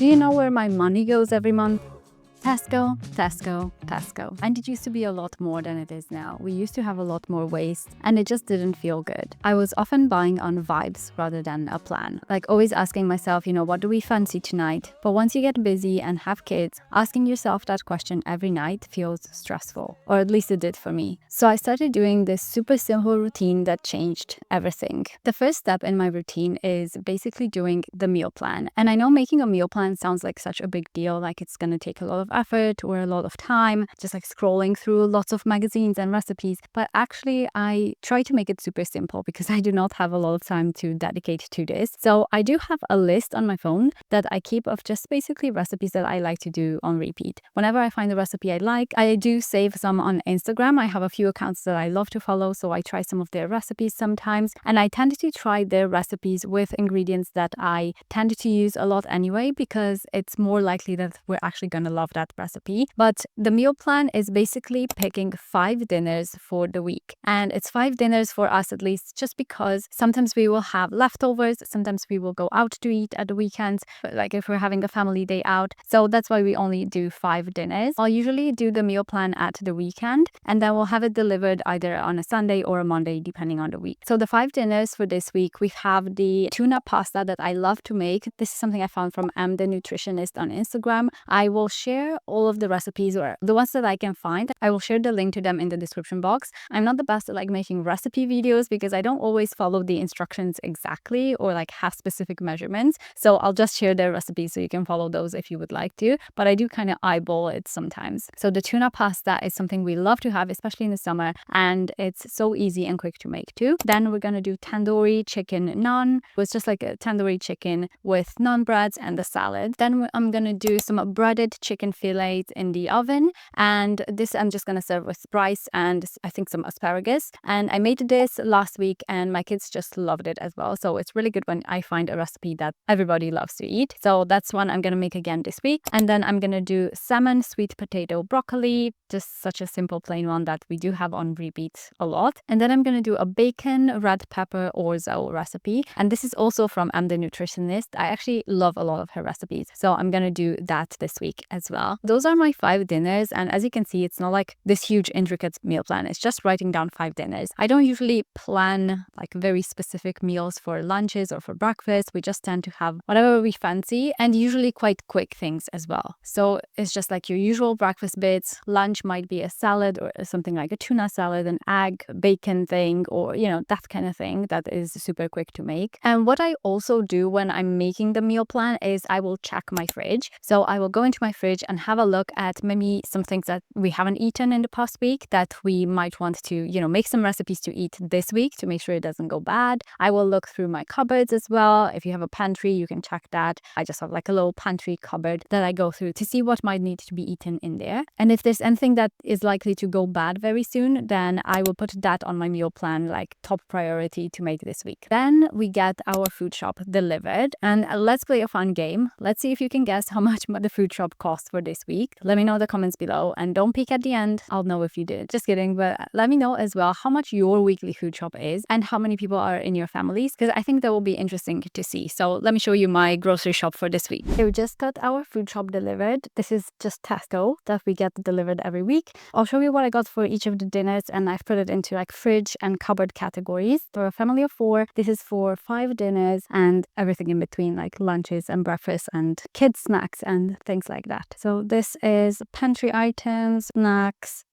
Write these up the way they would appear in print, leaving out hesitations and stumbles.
Do you know where my money goes every month? Tesco, Tesco, Tesco. And it used to be a lot more than it is now. We used to have a lot more waste and it just didn't feel good. I was often buying on vibes rather than a plan. Like always asking myself, what do we fancy tonight? But once you get busy and have kids, asking yourself that question every night feels stressful. Or at least it did for me. So I started doing this super simple routine that changed everything. The first step in my routine is basically doing the meal plan. And I know making a meal plan sounds like such a big deal, like it's gonna take a lot of effort or a lot of time, just like scrolling through lots of magazines and recipes. But actually, I try to make it super simple because I do not have a lot of time to dedicate to this. So I do have a list on my phone that I keep of just basically recipes that I like to do on repeat. Whenever I find a recipe I like, I do save some on Instagram. I have a few accounts that I love to follow, so I try some of their recipes sometimes. And I tend to try their recipes with ingredients that I tend to use a lot anyway, because it's more likely that we're actually going to love that recipe. But the meal plan is basically picking 5 dinners for the week. And it's 5 dinners for us at least, just because sometimes we will have leftovers, sometimes we will go out to eat at the weekends, like if we're having a family day out. So that's why we only do 5 dinners. I'll usually do the meal plan at the weekend, and then we'll have it delivered either on a Sunday or a Monday, depending on the week. So the 5 dinners for this week, we have the tuna pasta that I love to make. This is something I found from the Nutritionist on Instagram. I will share all of the recipes, or the ones that I can find. I will share the link to them in the description box. I'm not the best at like making recipe videos because I don't always follow the instructions exactly or like have specific measurements. So I'll just share their recipes so you can follow those if you would like to. But I do kind of eyeball it sometimes. So the tuna pasta is something we love to have, especially in the summer, and it's so easy and quick to make too. Then we're gonna do tandoori chicken naan. It's just like a tandoori chicken with naan breads and the salad. Then I'm gonna do some breaded chicken fillets in the oven, and this I'm just gonna serve with rice and I think some asparagus. And I made this last week and my kids just loved it as well. So it's really good when I find a recipe that everybody loves to eat. So that's one I'm gonna make again this week. And then I'm gonna do salmon, sweet potato, broccoli, just such a simple plain one that we do have on repeat a lot. And then I'm gonna do a bacon, red pepper orzo recipe. And this is also from the Nutritionist. I actually love a lot of her recipes. So I'm gonna do that this week as well. Those are my 5 dinners, and as you can see, it's not like this huge intricate meal plan. It's just writing down 5 dinners. I don't usually plan like very specific meals for lunches or for breakfast. We just tend to have whatever we fancy, and usually quite quick things as well. So it's just like your usual breakfast bits. Lunch might be a salad or something like a tuna salad, an egg, bacon thing, or that kind of thing that is super quick to make. And what I also do when I'm making the meal plan is I will check my fridge. So I will go into my fridge and have a look at maybe some things that we haven't eaten in the past week that we might want to, make some recipes to eat this week to make sure it doesn't go bad. I will look through my cupboards as well. If you have a pantry, you can check that. I just have like a little pantry cupboard that I go through to see what might need to be eaten in there. And if there's anything that is likely to go bad very soon, then I will put that on my meal plan, like top priority to make this week. Then we get our food shop delivered, and let's play a fun game. Let's see if you can guess how much the food shop costs for this week. Let me know in the comments below, and don't peek at the end. I'll know if you did. Just kidding, but let me know as well how much your weekly food shop is and how many people are in your families, because I think that will be interesting to see. So let me show you my grocery shop for this week. So we just got our food shop delivered. This is just Tesco that we get delivered every week. I'll show you what I got for each of the dinners, and I've put it into like fridge and cupboard categories. For a family of 4, this is for 5 dinners and everything in between, like lunches and breakfast and kids snacks and things like that. So this is pantry items, snacks,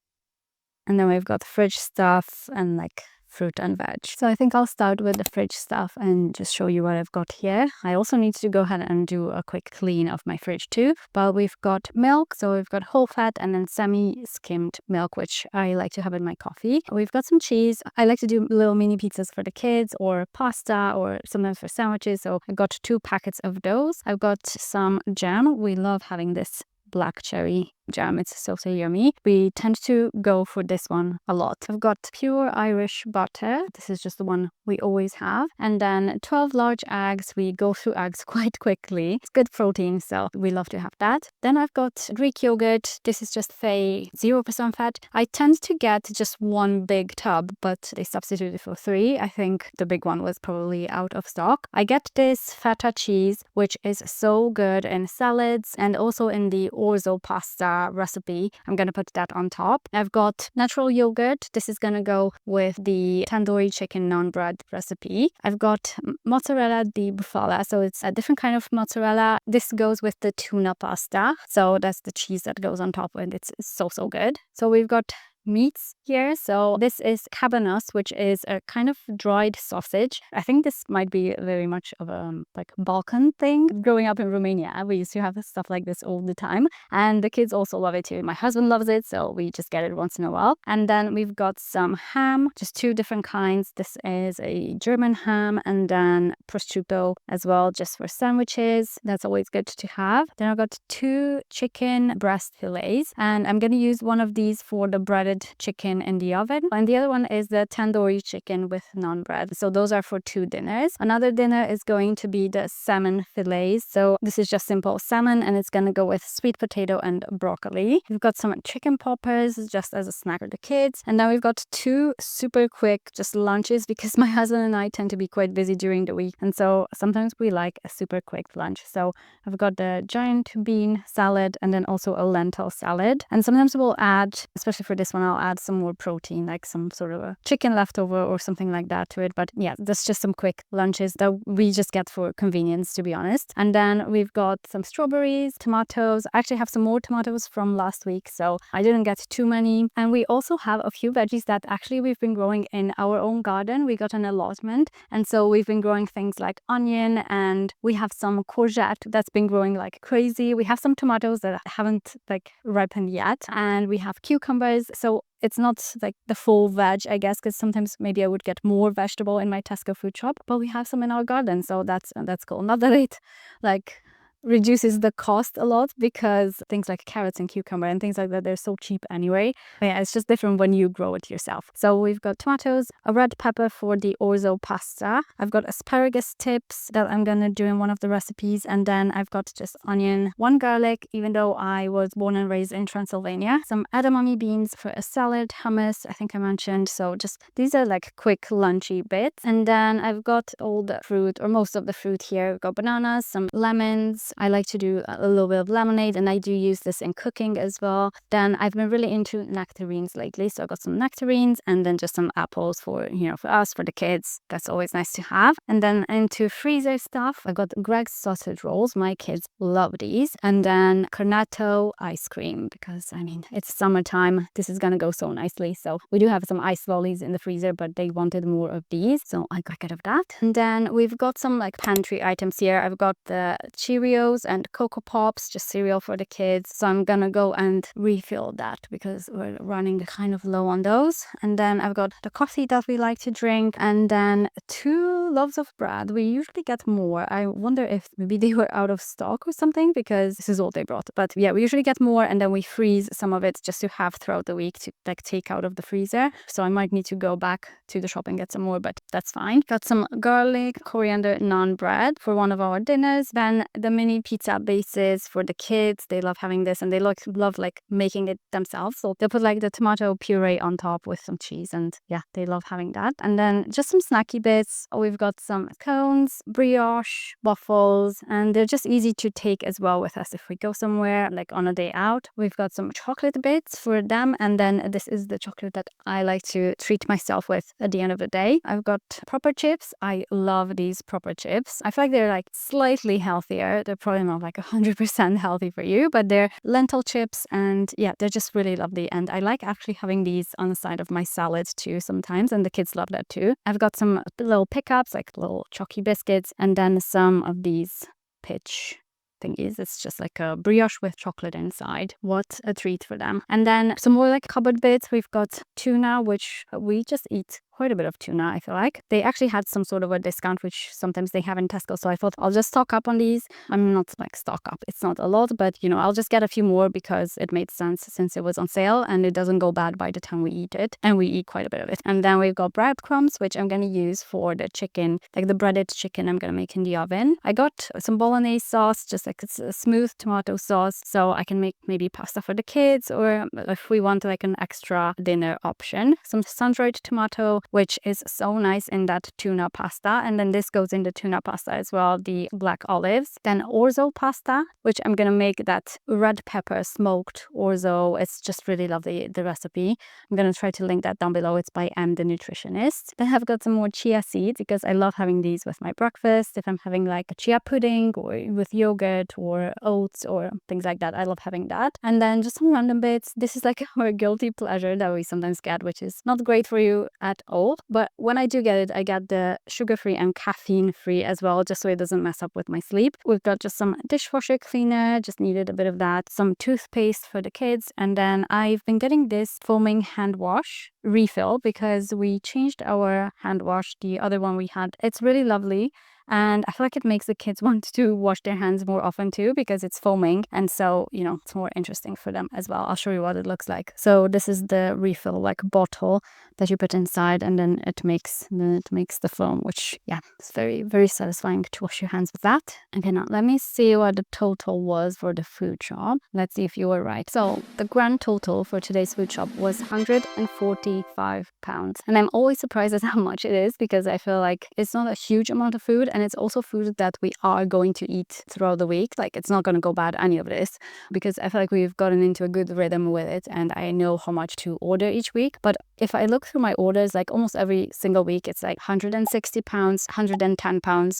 and then we've got fridge stuff and like fruit and veg. So I think I'll start with the fridge stuff and just show you what I've got here. I also need to go ahead and do a quick clean of my fridge too. But we've got milk, so we've got whole fat and then semi-skimmed milk, which I like to have in my coffee. We've got some cheese. I like to do little mini pizzas for the kids, or pasta, or sometimes for sandwiches. So I got 2 packets of those. I've got some jam. We love having this black cherry jam. It's so yummy. We tend to go for this one a lot. I've got pure Irish butter. This is just the one we always have. And then 12 large eggs. We go through eggs quite quickly. It's good protein, so we love to have that. Then I've got Greek yogurt. This is just Fay 0% fat. I tend to get just one big tub, but they substituted for 3. I think the big one was probably out of stock. I get this feta cheese, which is so good in salads and also in the orzo pasta recipe. I'm gonna put that on top. I've got natural yogurt. This is gonna go with the tandoori chicken naan bread recipe. I've got mozzarella di bufala, so it's a different kind of mozzarella. This goes with the tuna pasta, so that's the cheese that goes on top, and it's so good. So we've got meats here. So this is cabanos, which is a kind of dried sausage. I think this might be very much of a like Balkan thing. Growing up in Romania, we used to have stuff like this all the time, and the kids also love it too. My husband loves it, so we just get it once in a while. And then we've got some ham, just 2 different kinds. This is a German ham, and then prosciutto as well, just for sandwiches. That's always good to have. Then I've got 2 chicken breast fillets, and I'm gonna use one of these for the breaded chicken in the oven, and the other one is the tandoori chicken with naan bread. So those are for 2 dinners. Another dinner is going to be the salmon fillets. So this is just simple salmon, and it's gonna go with sweet potato and broccoli. We've got some chicken poppers just as a snack for the kids, and then we've got 2 super quick just lunches because my husband and I tend to be quite busy during the week, and so sometimes we like a super quick lunch. So I've got the giant bean salad and then also a lentil salad, and sometimes we'll add, especially for this one, I'll add some more protein, like some sort of a chicken leftover or something like that to it. But yeah, that's just some quick lunches that we just get for convenience, to be honest. And then we've got some strawberries, tomatoes. I actually have some more tomatoes from last week, so I didn't get too many. And we also have a few veggies that actually we've been growing in our own garden. We got an allotment, and so we've been growing things like onion, and we have some courgette that's been growing like crazy. We have some tomatoes that haven't like ripened yet, and we have cucumbers. So it's not like the full veg, I guess, because sometimes maybe I would get more vegetable in my Tesco food shop, but we have some in our garden, so that's cool. Not that it like reduces the cost a lot, because things like carrots and cucumber and things like that, they're so cheap anyway. But yeah, it's just different when you grow it yourself. So we've got tomatoes, a red pepper for the orzo pasta. I've got asparagus tips that I'm gonna do in one of the recipes, and then I've got just onion, 1 garlic, even though I was born and raised in Transylvania, some edamame beans for a salad, hummus, I think I mentioned. So just these are like quick lunchy bits. And then I've got all the fruit, or most of the fruit here. We've got bananas, some lemons. I like to do a little bit of lemonade, and I do use this in cooking as well. Then I've been really into nectarines lately, so I got some nectarines, and then just some apples for, you know, for us, for the kids. That's always nice to have. And then into freezer stuff, I got Greg's sausage rolls. My kids love these. And then cornetto ice cream, because I mean, it's summertime. This is gonna go so nicely. So we do have some ice lollies in the freezer, but they wanted more of these, so I got rid of that. And then we've got some like pantry items here. I've got the Cheerios and Cocoa Pops, just cereal for the kids. So I'm gonna go and refill that because we're running kind of low on those. And then I've got the coffee that we like to drink, and then 2 loaves of bread. We usually get more. I wonder if maybe they were out of stock or something, because this is all they brought. But yeah, we usually get more, and then we freeze some of it just to have throughout the week to like take out of the freezer. So I might need to go back to the shop and get some more, but that's fine. Got some garlic, coriander, naan bread for one of our dinners. Then the mini pizza bases for the kids. They love having this, and they love like making it themselves. So they'll put like the tomato puree on top with some cheese, and yeah, they love having that. And then just some snacky bits. We've got some cones, brioche, waffles, and they're just easy to take as well with us if we go somewhere like on a day out. We've got some chocolate bits for them, and then this is the chocolate that I like to treat myself with at the end of the day. I've got proper chips. I love these proper chips. I feel like they're like slightly healthier. They're probably not like 100% healthy for you, but they're lentil chips, and yeah, they're just really lovely. And I like actually having these on the side of my salad too sometimes, and the kids love that too. I've got some little pickups, like little chalky biscuits, and then some of these pitch thingies. It's just like a brioche with chocolate inside. What a treat for them. And then some more like cupboard bits. We've got tuna, which we just eat quite a bit of tuna, I feel like. They actually had some sort of a discount, which sometimes they have in Tesco. So I thought I'll just stock up on these. I'm not like stock up. It's not a lot, but you know, I'll just get a few more because it made sense since it was on sale and it doesn't go bad by the time we eat it. And we eat quite a bit of it. And then we've got breadcrumbs, which I'm going to use for the chicken, like the breaded chicken I'm going to make in the oven. I got some bolognese sauce, just like it's a smooth tomato sauce. So I can make maybe pasta for the kids, or if we want like an extra dinner option, some sun-dried tomato, which is so nice in that tuna pasta. And then this goes in the tuna pasta as well, the black olives. Then orzo pasta, which I'm gonna make that red pepper smoked orzo. It's just really lovely, the recipe. I'm gonna try to link that down below. It's by M, the nutritionist. Then I've got some more chia seeds because I love having these with my breakfast. If I'm having like a chia pudding or with yogurt or oats or things like that, I love having that. And then just some random bits. This is like our guilty pleasure that we sometimes get, which is not great for you at all. But when I do get it, I get the sugar-free and caffeine-free as well, just so it doesn't mess up with my sleep. We've got just some dishwasher cleaner, just needed a bit of that, some toothpaste for the kids, and then I've been getting this foaming hand wash refill because we changed our hand wash, the other one we had. It's really lovely. And I feel like it makes the kids want to wash their hands more often too because it's foaming. And so, you know, it's more interesting for them as well. I'll show you what it looks like. So this is the refill like bottle that you put inside, and then it makes the foam, which yeah, it's very, very satisfying to wash your hands with that. Okay, now let me see what the total was for the food shop. Let's see if you were right. So the grand total for today's food shop was £145. And I'm always surprised at how much it is because I feel like it's not a huge amount of food. And it's also food that we are going to eat throughout the week. Like it's not going to go bad, any of this, because I feel like we've gotten into a good rhythm with it and I know how much to order each week. But if I look through my orders, like almost every single week, it's like £160, £110, £180,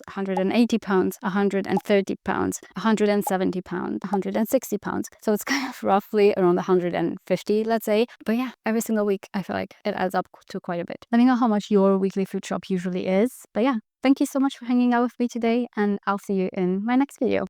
£130, £170, £160. So it's kind of roughly around 150, let's say. But yeah, every single week, I feel like it adds up to quite a bit. Let me know how much your weekly food shop usually is. But yeah, thank you so much for hanging out with me today, and I'll see you in my next video.